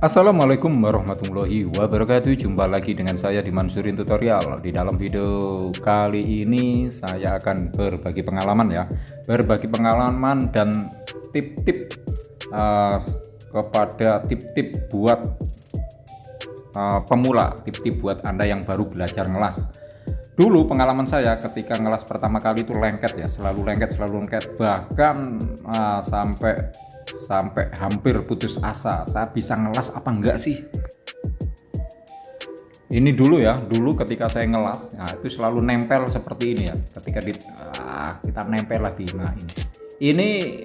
Assalamualaikum warahmatullahi wabarakatuh. Jumpa lagi dengan saya di Mansurin Tutorial. Di dalam video kali ini saya akan berbagi pengalaman ya, berbagi pengalaman dan tip-tip kepada tip-tip buat pemula, tip-tip buat Anda yang baru belajar ngelas. Dulu pengalaman saya ketika ngelas pertama kali itu lengket ya, selalu lengket, bahkan sampai hampir putus asa. Saya bisa ngelas apa enggak sih? Ini dulu ya, dulu ketika saya ngelas, nah itu selalu nempel seperti ini ya. Ketika kita nempel lagi, nah ini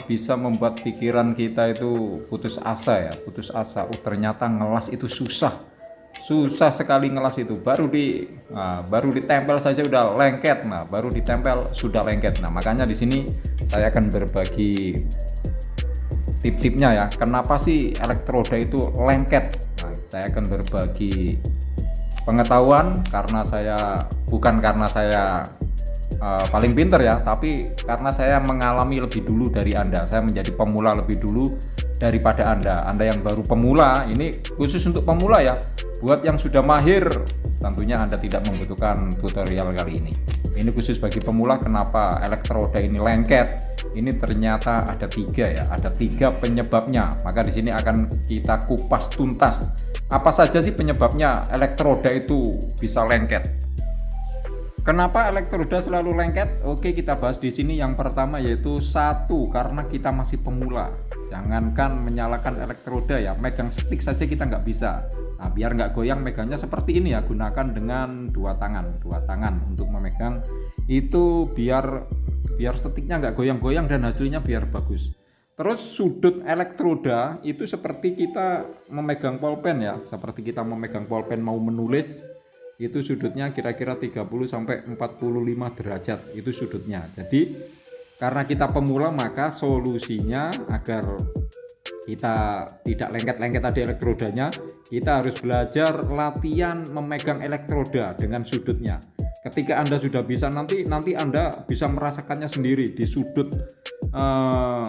bisa membuat pikiran kita itu putus asa ya, putus asa. Ternyata ngelas itu susah sekali ngelas itu. Baru ditempel saja udah lengket. Nah, baru ditempel sudah lengket. Nah, makanya di sini saya akan berbagi tip-tipnya ya. Kenapa sih elektroda itu lengket? Nah, saya akan berbagi pengetahuan bukan karena saya paling pinter ya, tapi karena saya mengalami lebih dulu dari Anda. Saya menjadi pemula lebih dulu daripada Anda yang baru pemula. Ini khusus untuk pemula ya. Buat yang sudah mahir, tentunya Anda tidak membutuhkan tutorial kali ini. Ini khusus bagi pemula. Kenapa elektroda ini lengket? Ini ternyata ada tiga penyebabnya. Maka di sini akan kita kupas tuntas. Apa saja sih penyebabnya elektroda itu bisa lengket? Kenapa elektroda selalu lengket? Oke, kita bahas di sini. Yang pertama yaitu karena kita masih pemula. Jangankan menyalakan elektroda ya, megang stick saja kita nggak bisa. Nah, biar nggak goyang, megangnya seperti ini ya, gunakan dengan dua tangan untuk memegang itu, biar sticknya nggak goyang-goyang dan hasilnya biar bagus. Terus sudut elektroda itu seperti kita memegang pulpen ya, seperti kita memegang pulpen mau menulis, itu sudutnya kira-kira 30-45 derajat itu sudutnya. Jadi karena kita pemula, maka solusinya agar kita tidak lengket-lengket tadi elektrodanya, kita harus belajar latihan memegang elektroda dengan sudutnya. Ketika Anda sudah bisa, nanti Anda bisa merasakannya sendiri di sudut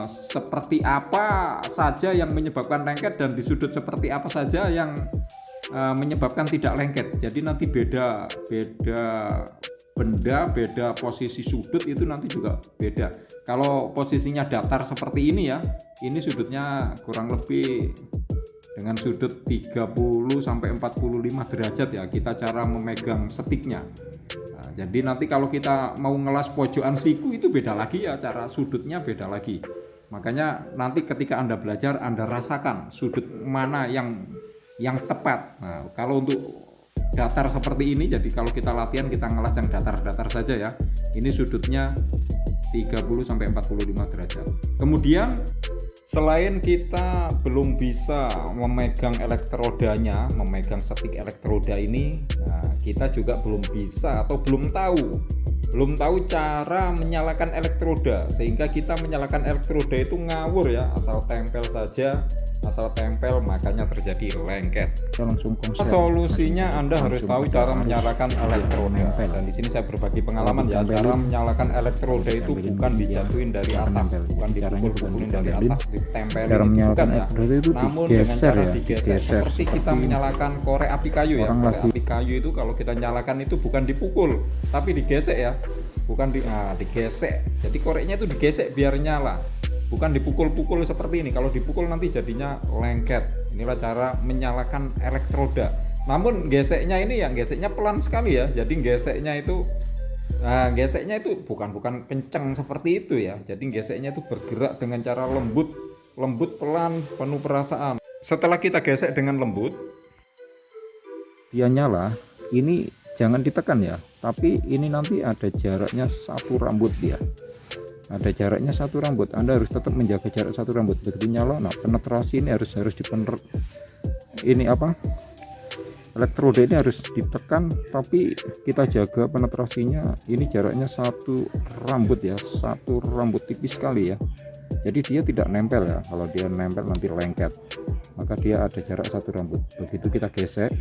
seperti apa saja yang menyebabkan lengket, dan di sudut seperti apa saja yang menyebabkan tidak lengket. Jadi nanti beda benda, beda posisi sudut itu nanti juga beda. Kalau posisinya datar seperti ini ya, ini sudutnya kurang lebih dengan sudut 30-45 derajat ya, kita cara memegang sticknya. Nah, jadi nanti kalau kita mau ngelas pojokan siku itu beda lagi ya, cara sudutnya beda lagi. Makanya nanti ketika Anda belajar, Anda rasakan sudut mana yang tepat. Nah, kalau untuk datar seperti ini, jadi kalau kita latihan, kita ngelas yang datar-datar saja ya, ini sudutnya 30-45 derajat. Kemudian selain kita belum bisa memegang elektrodanya, memegang stick elektroda ini, nah, kita juga belum bisa atau belum tahu cara menyalakan elektroda, sehingga kita menyalakan elektroda itu ngawur ya, asal tempel makanya terjadi lengket. Solusinya Anda harus tahu cara menyalakan elektroda, dan di sini saya berbagi pengalaman ya. Cara menyalakan elektroda itu bukan dijatuhin dari atas, bukan dipukul-pukulin dari atas, ditempelin, bukan ya, namun dengan cara digeser seperti kita menyalakan korek api kayu ya. Korek api kayu itu kalau kita nyalakan itu bukan dipukul tapi digesek ya, digesek. Jadi koreknya itu digesek biar nyala, bukan dipukul-pukul seperti ini. Kalau dipukul nanti jadinya lengket. Inilah cara menyalakan elektroda. Namun geseknya ini geseknya pelan sekali ya. Jadi geseknya itu bukan kenceng seperti itu ya. Jadi geseknya itu bergerak dengan cara lembut, pelan, penuh perasaan. Setelah kita gesek dengan lembut, dia nyala. Ini jangan ditekan ya, tapi ini nanti ada jaraknya satu rambut dia. Ada jaraknya satu rambut. Anda harus tetap menjaga jarak satu rambut. Begitu nyala, nah penetrasi ini harus elektroda ini harus ditekan, tapi kita jaga penetrasinya. Ini jaraknya satu rambut ya, satu rambut tipis sekali ya. Jadi dia tidak nempel ya. Kalau dia nempel nanti lengket. Maka dia ada jarak satu rambut. Begitu kita gesek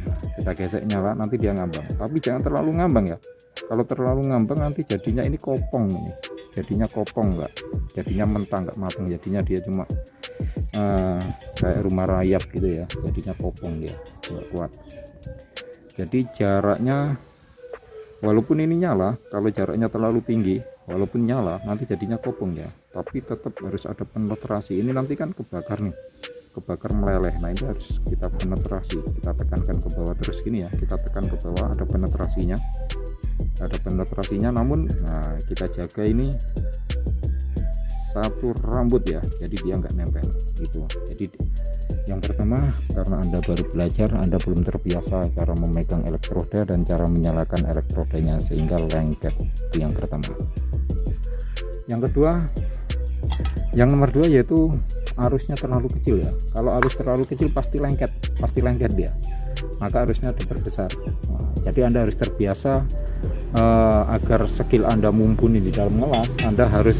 nyala, nanti dia ngambang. Tapi jangan terlalu ngambang ya. Kalau terlalu ngambang nanti jadinya ini kopong ini. Jadinya kopong, jadinya mentah, nggak matang. Jadinya dia cuma kayak rumah rayap gitu ya, jadinya kopong, dia nggak kuat. Jadi jaraknya, walaupun ini nyala, kalau jaraknya terlalu tinggi, walaupun nyala nanti jadinya kopong ya, tapi tetap harus ada penetrasi. Ini nanti kan kebakar nih, kebakar meleleh. Nah ini harus kita penetrasi, kita tekankan ke bawah terus gini ya, kita tekan ke bawah, ada penetrasinya, namun nah, kita jaga ini satu rambut ya, jadi dia nggak nempel gitu. Jadi yang pertama, karena Anda baru belajar, Anda belum terbiasa cara memegang elektroda dan cara menyalakan elektrodanya sehingga lengket, itu yang pertama. Yang kedua, yang nomor 2 yaitu arusnya terlalu kecil ya. Kalau arus terlalu kecil pasti lengket dia, maka arusnya diperbesar. Nah, jadi Anda harus terbiasa, agar skill Anda mumpuni di dalam ngelas, Anda harus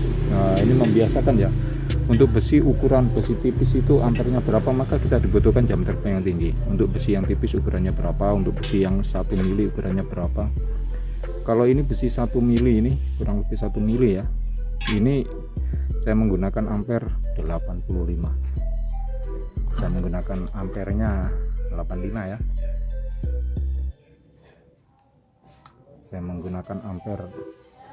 ini membiasakan ya. Untuk besi, ukuran besi tipis itu ampernya berapa, maka kita dibutuhkan jam terbang yang tinggi. Untuk besi yang tipis ukurannya berapa, untuk besi yang 1 mili ukurannya berapa. Kalau ini besi 1 mili, ini kurang lebih 1 mili ya, ini saya menggunakan ampere 85. Saya menggunakan ampernya 85 ya. Saya menggunakan ampere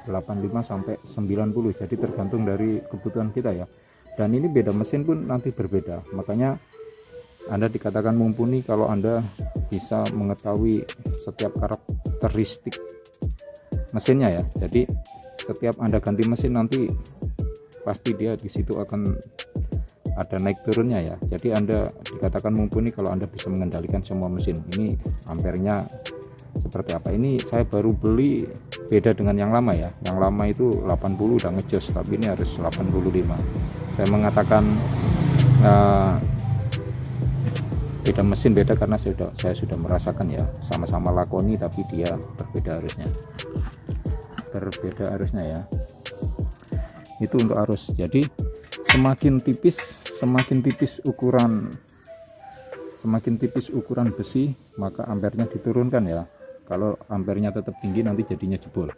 85 sampai 90, jadi tergantung dari kebutuhan kita ya. Dan ini beda mesin pun nanti berbeda, makanya Anda dikatakan mumpuni kalau Anda bisa mengetahui setiap karakteristik mesinnya ya. Jadi setiap Anda ganti mesin nanti pasti dia di situ akan ada naik turunnya ya. Jadi Anda dikatakan mumpuni kalau Anda bisa mengendalikan semua mesin. Ini ampernya seperti apa. Ini saya baru beli, beda dengan yang lama ya. Yang lama itu 80 udah ngejos, tapi ini harus 85. Saya mengatakan beda mesin, beda karena saya sudah merasakan ya, sama-sama lakoni tapi dia berbeda arusnya ya. Itu untuk arus. Jadi semakin tipis ukuran besi, maka ampernya diturunkan ya. Kalau ampernya tetap tinggi nanti jadinya jebol.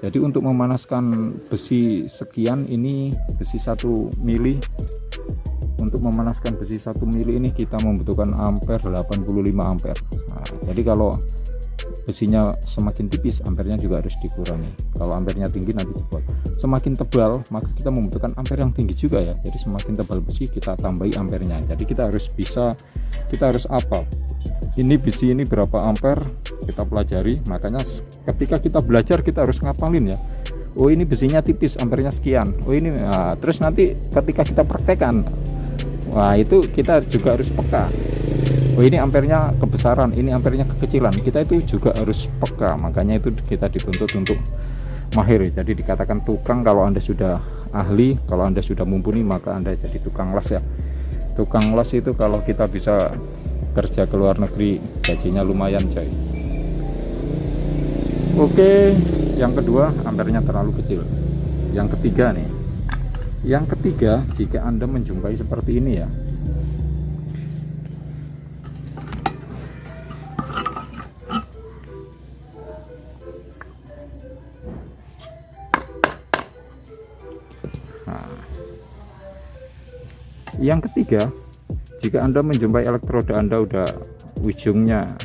Jadi untuk memanaskan besi sekian, ini besi 1 mili, untuk memanaskan besi 1 mili ini kita membutuhkan ampere 85 ampere. Nah, jadi kalau besinya semakin tipis, ampernya juga harus dikurangi. Kalau ampernya tinggi nanti jebol. Semakin tebal, maka kita membutuhkan ampere yang tinggi juga ya. Jadi semakin tebal besi, kita tambahi ampernya. Jadi kita harus hafal. Ini besi ini berapa ampere, kita pelajari. Makanya ketika kita belajar kita harus ngapalin ya. Oh ini besinya tipis, ampernya sekian. Oh ini, nah, terus nanti ketika kita praktekkan, wah itu kita juga harus peka. Oh ini ampernya kebesaran, ini ampernya kekecilan, kita itu juga harus peka. Makanya itu kita dituntut untuk mahir. Jadi dikatakan tukang kalau Anda sudah ahli, kalau Anda sudah mumpuni, maka Anda jadi tukang las ya. Tukang las itu kalau kita bisa kerja ke luar negeri, gajinya lumayan coy. Oke, yang kedua, ampernya terlalu kecil. Yang ketiga nih, jika Anda menjumpai seperti ini ya, yang ketiga, jika Anda menjumpai elektroda Anda udah ujungnya,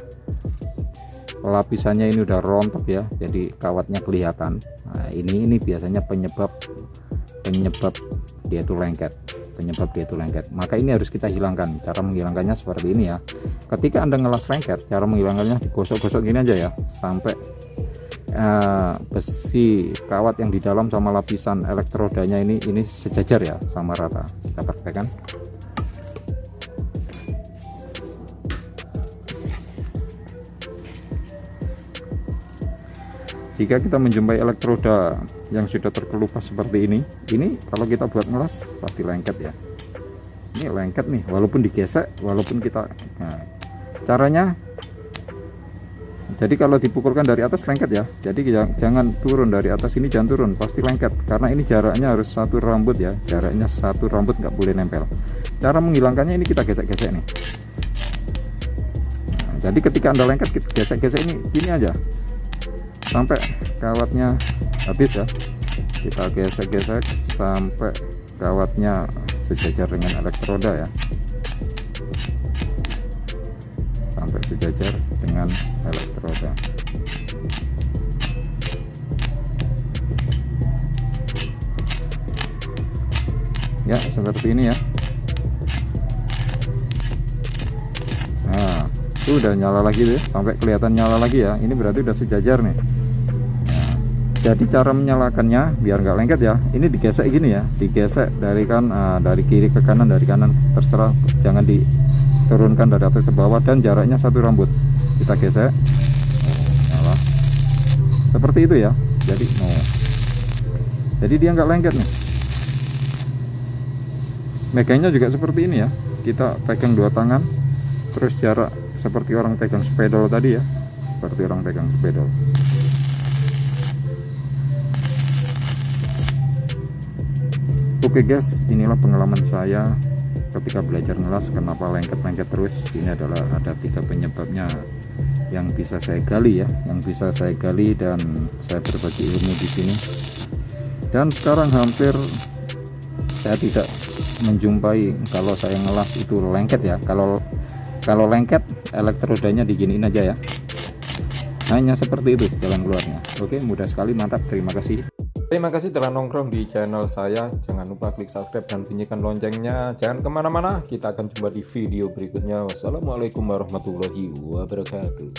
lapisannya ini udah rontok ya, jadi kawatnya kelihatan. Nah, ini biasanya penyebab dia itu lengket. Maka ini harus kita hilangkan. Cara menghilangkannya seperti ini ya. Ketika Anda ngelas lengket, cara menghilangkannya digosok-gosok gini aja ya, sampai besi kawat yang di dalam sama lapisan elektrodanya ini sejajar ya, sama rata. Kita praktekkan. Jika kita menjumpai elektroda yang sudah terkelupas seperti ini kalau kita buat ngelas pasti lengket ya. Ini lengket nih, walaupun digesek, walaupun kita, nah, caranya, jadi kalau dipukulkan dari atas lengket ya. Jadi jangan turun dari atas, ini jangan turun, pasti lengket. Karena ini jaraknya harus 1 rambut ya, jaraknya 1 rambut, nggak boleh nempel. Cara menghilangkannya ini kita gesek-gesek nih. Nah, jadi ketika Anda lengket, gesek-gesek ini aja sampai kawatnya habis ya. Kita gesek-gesek sampai kawatnya sejajar dengan elektroda ya, sampai sejajar dengan elektroda. Ya seperti ini ya. Nah itu udah nyala lagi deh, sampai kelihatan nyala lagi ya, ini berarti udah sejajar nih. Nah, jadi cara menyalakannya biar nggak lengket ya, ini digesek gini ya, digesek dari dari kiri ke kanan, dari kanan terserah, jangan diturunkan dari atas ke bawah, dan jaraknya 1 rambut. Kita gesek, nyala seperti itu ya. Jadi dia nggak lengket nih. Megangnya juga seperti ini ya, kita pegang 2 tangan, terus jarak seperti orang pegang spidol tadi ya, seperti orang pegang spidol. Oke guys, inilah pengalaman saya ketika belajar ngelas, kenapa lengket-lengket terus. Ini adalah ada 3 penyebabnya yang bisa saya gali ya, dan saya berbagi ilmu di sini. Dan sekarang hampir saya tidak menjumpai kalau saya ngelas itu lengket ya. Kalau lengket elektrodanya diginiin aja ya, hanya seperti itu jalan keluarnya. Oke, mudah sekali, mantap. Terima kasih telah nongkrong di channel saya. Jangan lupa klik subscribe dan bunyikan loncengnya. Jangan kemana-mana, kita akan jumpa di video berikutnya. Wassalamualaikum warahmatullahi wabarakatuh.